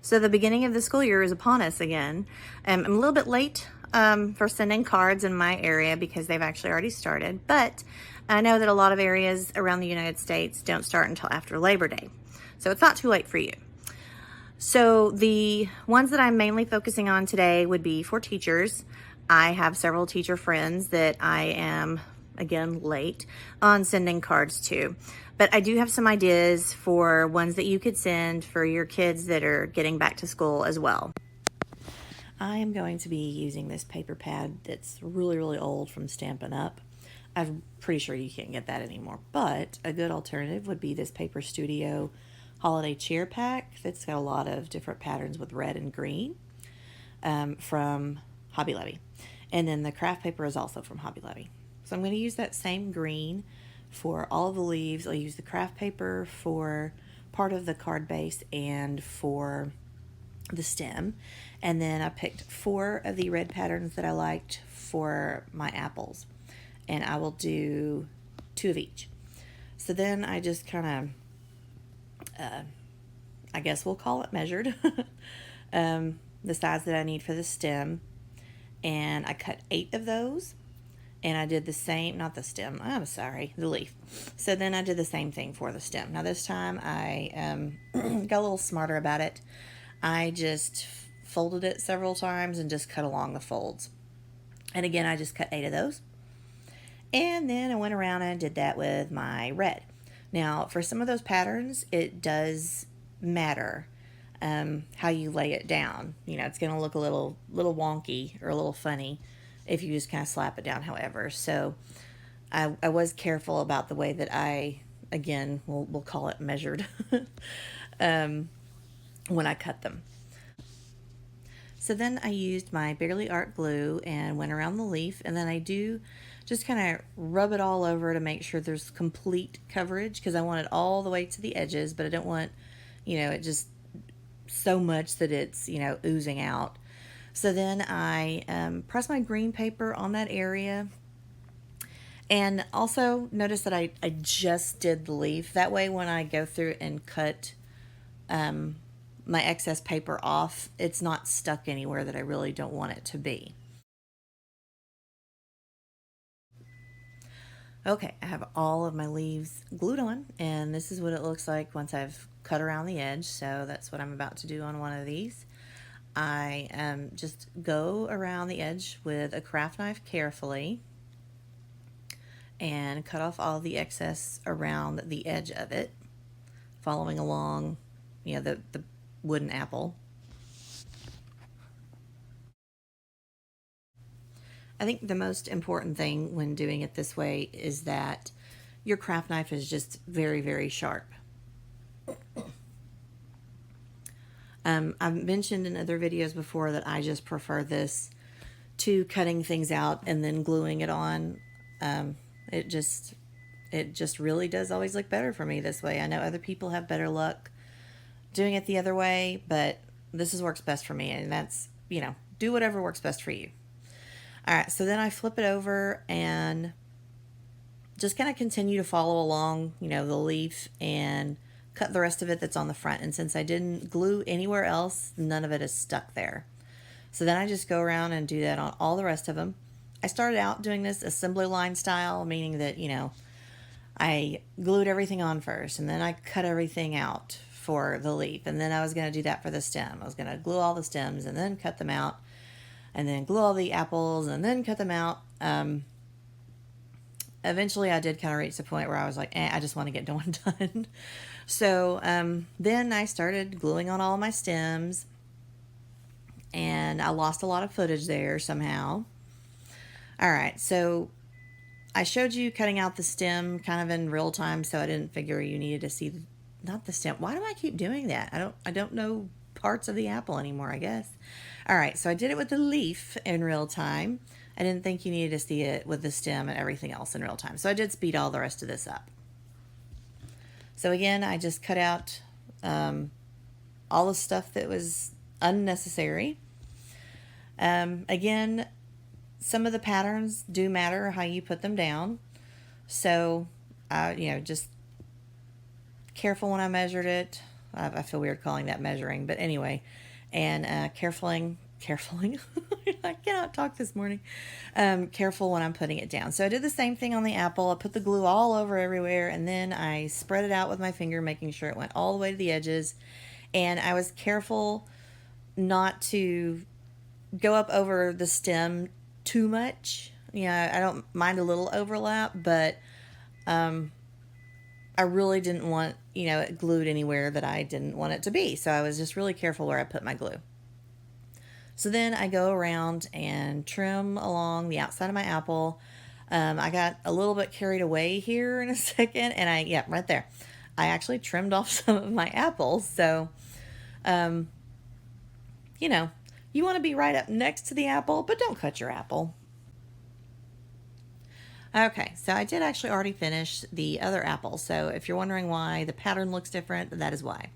So the beginning of the school year is upon us again. I'm a little bit late for sending cards in my area because they've actually already started, but I know that a lot of areas around the United States don't start until after Labor Day. So it's not too late for you. So the ones that I'm mainly focusing on today would be for teachers. I have several teacher friends that I am, again, late on sending cards to. But I do have some ideas for ones that you could send for your kids that are getting back to school as well. I am going to be using this paper pad that's really, really old from Stampin' Up. I'm pretty sure you can't get that anymore. But a good alternative would be this Paper Studio Holiday Cheer Pack that's got a lot of different patterns with red and green from Hobby Lobby. And then the craft paper is also from Hobby Lobby. So I'm going to use that same green for all of the leaves. I'll use the craft paper for part of the card base and for the stem. And then I picked 4 of the red patterns that I liked for my apples. And I will do 2 of each. So then I just kind of, I guess we'll call it measured, the size that I need for the stem. And I cut 8 of those. And I did the same, not the stem, I'm sorry, the leaf. So then I did the same thing for the stem. Now this time I got a little smarter about it. I just folded it several times and just cut along the folds. And again, I just cut 8 of those. And then I went around and did that with my red. Now, for some of those patterns, it does matter how you lay it down. You know, it's going to look a little wonky or a little funny if you just kind of slap it down, however. So I was careful about the way that I, again, we'll call it measured when I cut them. So then I used my Barely Art glue and went around the leaf, and then I do just kind of rub it all over to make sure there's complete coverage, because I want it all the way to the edges, but I don't want, it just so much that it's, oozing out. So then I press my green paper on that area. And also notice that I just did the leaf. That way when I go through and cut my excess paper off, it's not stuck anywhere that I really don't want it to be. Okay, I have all of my leaves glued on, and this is what it looks like once I've cut around the edge. So that's what I'm about to do on one of these. I just go around the edge with a craft knife carefully and cut off all the excess around the edge of it, following along, the wooden apple. I think the most important thing when doing it this way is that your craft knife is just very, very sharp. I've mentioned in other videos before that I just prefer this to cutting things out and then gluing it on. It just really does always look better for me this way. I know other people have better luck doing it the other way, but this works best for me, and that's, do whatever works best for you. All right, so then I flip it over and just kind of continue to follow along, the leaf, and cut the rest of it that's on the front. And since I didn't glue anywhere else, none of it is stuck there. So then I just go around and do that on all the rest of them. I started out doing this assembly line style, meaning that, I glued everything on first, and then I cut everything out for the leaf. And then I was going to do that for the stem. I was going to glue all the stems and then cut them out, and then glue all the apples and then cut them out. Eventually I did kind of reach the point where I was like, I just want to get one done. So then I started gluing on all of my stems, and I lost a lot of footage there somehow. All right, so I showed you cutting out the stem kind of in real time, so I didn't figure you needed to see not the stem. Why do I keep doing that? I don't know parts of the apple anymore, I guess. All right, so I did it with the leaf in real time. I didn't think you needed to see it with the stem and everything else in real time, so I did speed all the rest of this up. So again, I just cut out all the stuff that was unnecessary. Again, some of the patterns do matter how you put them down. So, just careful when I measured it. I feel weird calling that measuring, but anyway, and carefuling. I cannot talk this morning. Careful when I'm putting it down. So I did the same thing on the apple. I put the glue all over everywhere, and then I spread it out with my finger, making sure it went all the way to the edges. And I was careful not to go up over the stem too much. Yeah, I don't mind a little overlap, but I really didn't want, it glued anywhere that I didn't want it to be. So I was just really careful where I put my glue. So then I go around and trim along the outside of my apple. I got a little bit carried away here in a second, and yeah, right there. I actually trimmed off some of my apples. So, um, you know, you want to be right up next to the apple, but don't cut your apple. Okay, so I did actually already finish the other apple. So if you're wondering why the pattern looks different, that is why.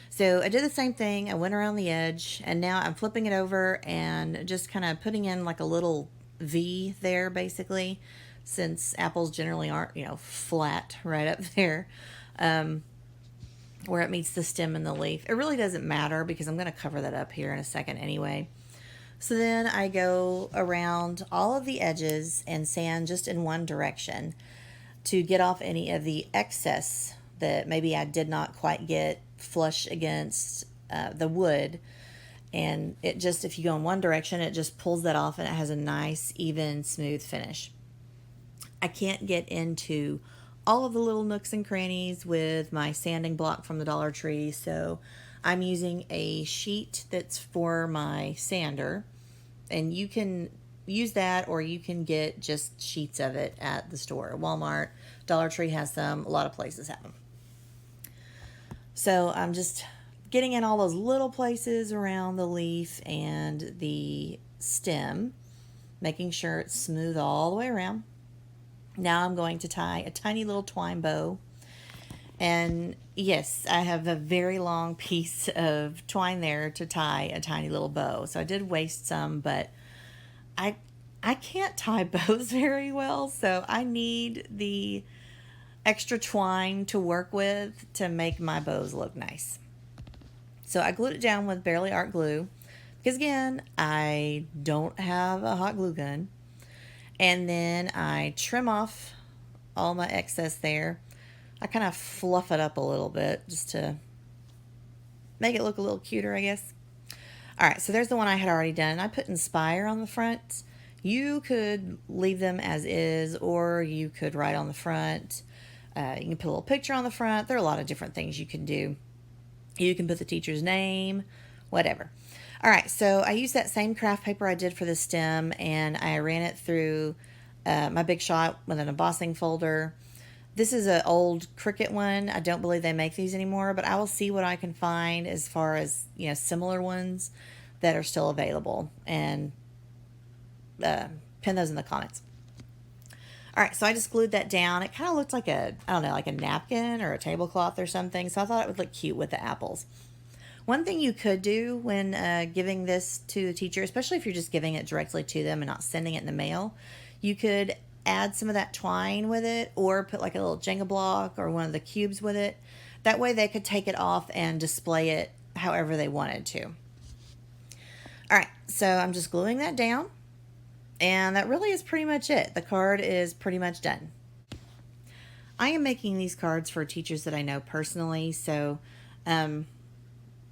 So I did the same thing. I went around the edge, and now I'm flipping it over and just kind of putting in like a little V there, basically, since apples generally aren't, flat right up there, where it meets the stem and the leaf. It really doesn't matter because I'm going to cover that up here in a second anyway. So then I go around all of the edges and sand just in one direction to get off any of the excess that maybe I did not quite get flush against the wood. And it just, if you go in one direction, it just pulls that off and it has a nice, even, smooth finish. I can't get into all of the little nooks and crannies with my sanding block from the Dollar Tree, so I'm using a sheet that's for my sander, and you can use that or you can get just sheets of it at the store. Walmart, Dollar Tree has some, a lot of places have them. So I'm just getting in all those little places around the leaf and the stem, making sure it's smooth all the way around. Now I'm going to tie a tiny little twine bow. And yes, I have a very long piece of twine there to tie a tiny little bow. So I did waste some, but I I can't tie bows very well, so I need the extra twine to work with to make my bows look nice. So I glued it down with Barely Art glue because again, I don't have a hot glue gun. And then I trim off all my excess there. I kind of fluff it up a little bit just to make it look a little cuter, I guess. All right, so there's the one I had already done. I put Inspire on the front. You could leave them as is, or you could write on the front. You can put a little picture on the front. There are a lot of different things you can do. You can put the teacher's name, whatever. All right, so I used that same craft paper I did for the stem, and I ran it through my Big Shot with an embossing folder. This is an old Cricut one. I don't believe they make these anymore, but I will see what I can find as far as, similar ones that are still available, and pin those in the comments. All right, so I just glued that down. It kind of looked like like a napkin or a tablecloth or something, so I thought it would look cute with the apples. One thing you could do when giving this to the teacher, especially if you're just giving it directly to them and not sending it in the mail, you could add some of that twine with it or put like a little Jenga block or one of the cubes with it. That way they could take it off and display it however they wanted to. All right, so I'm just gluing that down, and that really is pretty much it. The card is pretty much done. I am making these cards for teachers that I know personally, so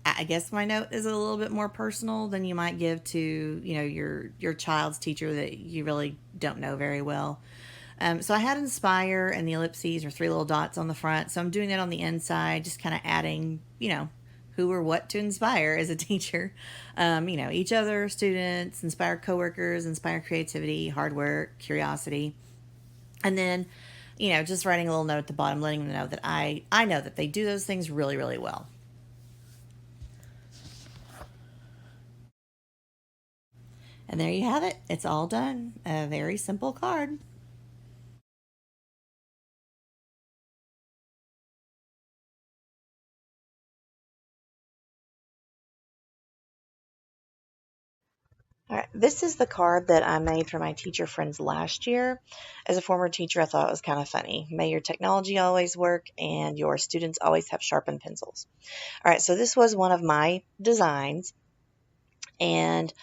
I guess my note is a little bit more personal than you might give to, your child's teacher that you really don't know very well. So I had Inspire and the ellipses or 3 little dots on the front. So I'm doing that on the inside, just kind of adding, who or what to inspire as a teacher. Each other, students, inspire coworkers, inspire creativity, hard work, curiosity. And then, just writing a little note at the bottom, letting them know that I know that they do those things really, really well. And there you have it. It's all done. A very simple card. All right, this is the card that I made for my teacher friends last year. As a former teacher, I thought it was kind of funny. May your technology always work and your students always have sharpened pencils. All right, so this was one of my designs, and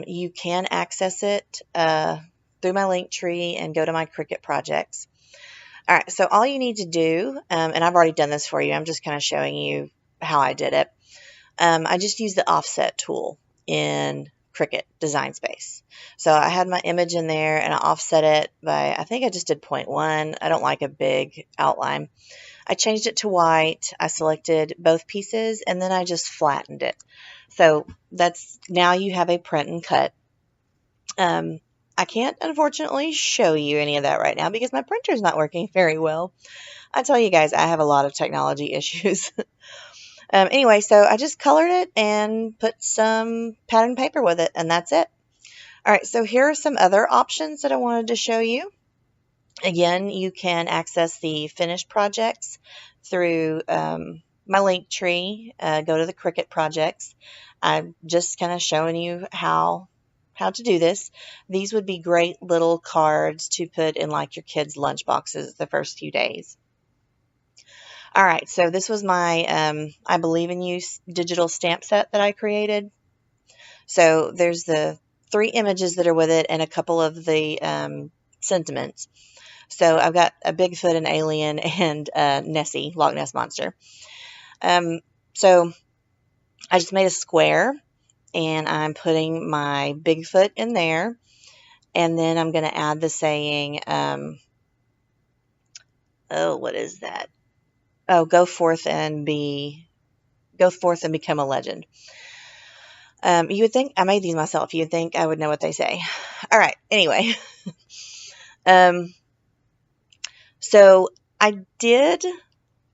you can access it through my link tree and go to my Cricut projects. All right, so all you need to do, and I've already done this for you, I'm just kind of showing you how I did it. I just used the offset tool in Cricut Design Space. So I had my image in there and I offset it by, I think I just did 0.1. I don't like a big outline. I changed it to white. I selected both pieces and then I just flattened it. So that's, now you have a print and cut. I can't unfortunately show you any of that right now because my printer's not working very well. I tell you guys, I have a lot of technology issues. Anyway, so I just colored it and put some pattern paper with it, and that's it. All right, so here are some other options that I wanted to show you. Again, you can access the finished projects through my link tree. Go to the Cricut projects. I'm just kind of showing you how to do this. These would be great little cards to put in like your kids' lunch boxes the first few days. All right, so this was my I Believe in You digital stamp set that I created. So there's the 3 images that are with it and a couple of the sentiments. So I've got a Bigfoot, an alien, and Nessie, Loch Ness Monster. So I just made a square, and I'm putting my Bigfoot in there, and then I'm going to add the saying, oh, what is that? Oh, go forth and become a legend. You would think, I made these myself, you would think I would know what they say. All right, anyway. So I did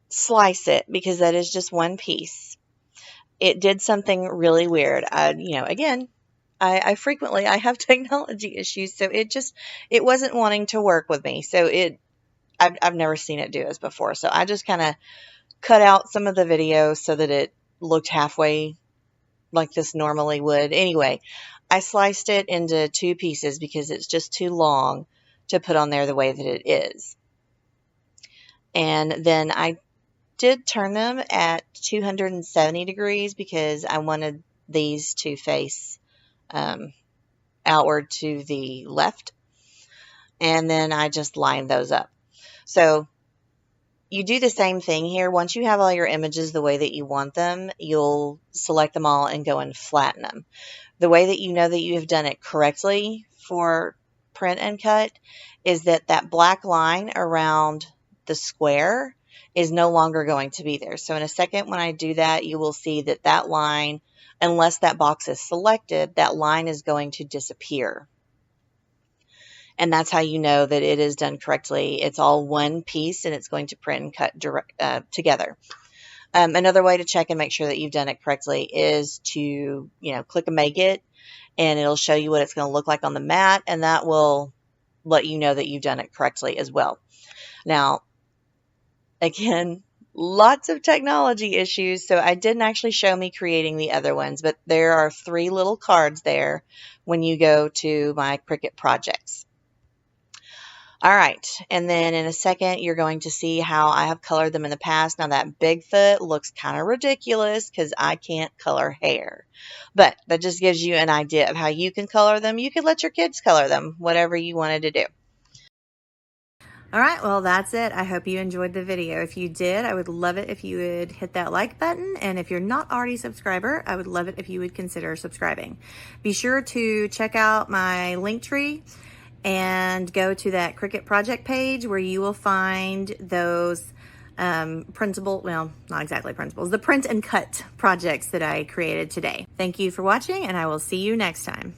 slice it because that is just one piece. It did something really weird. Again, I frequently, I have technology issues, so it wasn't wanting to work with me. So I've never seen it do this before. So I just kind of cut out some of the video so that it looked halfway like this normally would. Anyway, I sliced it into 2 pieces because it's just too long to put on there the way that it is. And then I did turn them at 270 degrees because I wanted these to face outward to the left. And then I just lined those up. So you do the same thing here. Once you have all your images the way that you want them, you'll select them all and go and flatten them. The way that you know that you have done it correctly for print and cut is that black line around the square is no longer going to be there. So in a second when I do that, you will see that line, unless that box is selected, that line is going to disappear. And that's how you know that it is done correctly. It's all one piece and it's going to print and cut together. Another way to check and make sure that you've done it correctly is to, click and make it, and it'll show you what it's going to look like on the mat, and that will let you know that you've done it correctly as well. Now, again, lots of technology issues, so I didn't actually show me creating the other ones, but there are 3 little cards there when you go to my Cricut projects. All right, and then in a second, you're going to see how I have colored them in the past. Now, that Bigfoot looks kind of ridiculous because I can't color hair, but that just gives you an idea of how you can color them. You could let your kids color them, whatever you wanted to do. All right, well, that's it. I hope you enjoyed the video. If you did, I would love it if you would hit that like button. And if you're not already a subscriber, I would love it if you would consider subscribing. Be sure to check out my link tree and go to that Cricut project page where you will find those printable, well, not exactly printables, the print and cut projects that I created today. Thank you for watching, and I will see you next time.